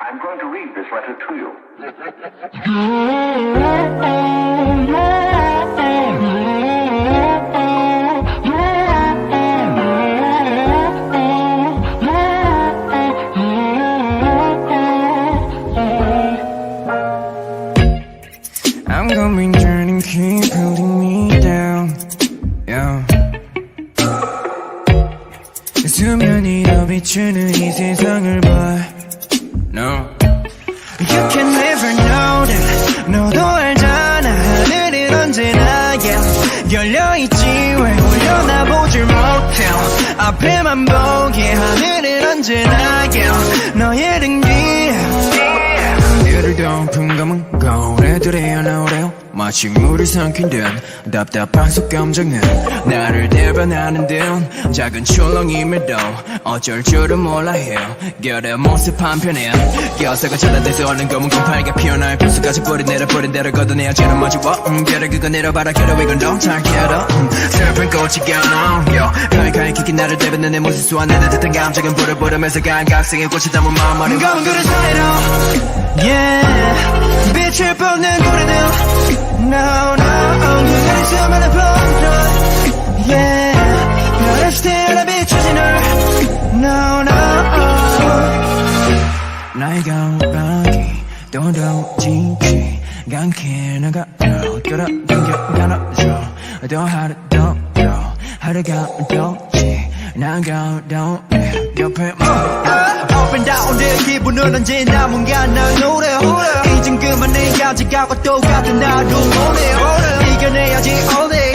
I'm going to read this letter to you. I'm going turning, keep holding me down. Yeah. 수면이 더 비추는 이 세상을 봐. No. You can never know that. 너도 알잖아. 하늘은 언제나 yeah. 열려있지 왜 올려다보질 못해. 앞에만 보게 하늘은 언제나 yeah. 너의 등 뒤에 이를 덮은 검은 거울에들이 나오래요. 마치 물을 삼킨 듯 답답한 속감정은 나를 대변하는 듯 작은 출렁임에도 어쩔 줄은 몰라 해요. 결의 모습 한편에 껴서가 차단돼서 얼른 검은 곰팡이가 피어날 필수까지 뿌리 내려버린 대로 걷어내야 죄는 마주워 결의 그거 내려봐라 결의 이건 너잘 켜라 슬픈 꽃이 겨눠 가위가위 킥이 나를 대변해 내 모습 소환해 듯한 감정은 불을 부르면서 감각성의 꽃이 담은 마음 어린 검은 그릇 사이로 yeah 빛을 뻗는 고래들 No, no, 그날 수많은 봄들 Yeah, 너를 스틸러 비추지 널 No, no 나의 감각이 또다지지 않게 나가 끌어당겨 가눠줘 또 하루 더 하루가 더지 나가 더 옆에 Up and down 내 기분은 언제나 뭔가 날 노래 이젠 그만해 가져가고 똑같은 나도 오네 이겨내야지 all day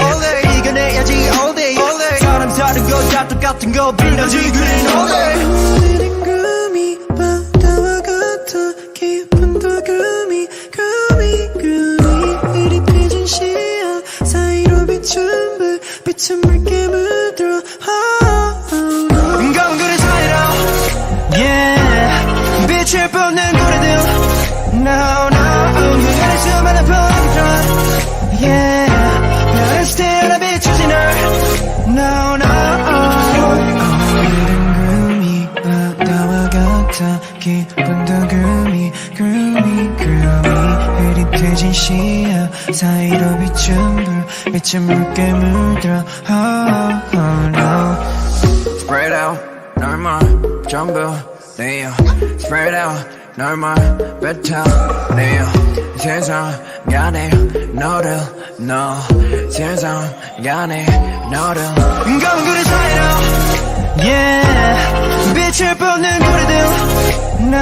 이겨내야지 all day 사람 사는 거 다 똑같은 거 빌려지 그린 all day 오늘은 금이 바다와 같아 깊은 도금이 흐릿해진 시야 사이로 비춘 빛은 붉게 물들어 검은 그릇 사이로 Yeah 빛을 뿜는 고래들 No no 그날 수많은 봄들 Yeah 나를 스틸러 비추지 널 No no 오늘은 금이 바다와 같아 깊은 도금이 흐릿해진 시야 사이로 비춘 빛은 붉게 물들어 Oh no Spread out 널만 전부 내요 Spread out 널만 뱉어 내요 세상 안에 너를 너 세상 안에 너를 검은 그릇 사이로 Yeah 빛을 뿜는 고래들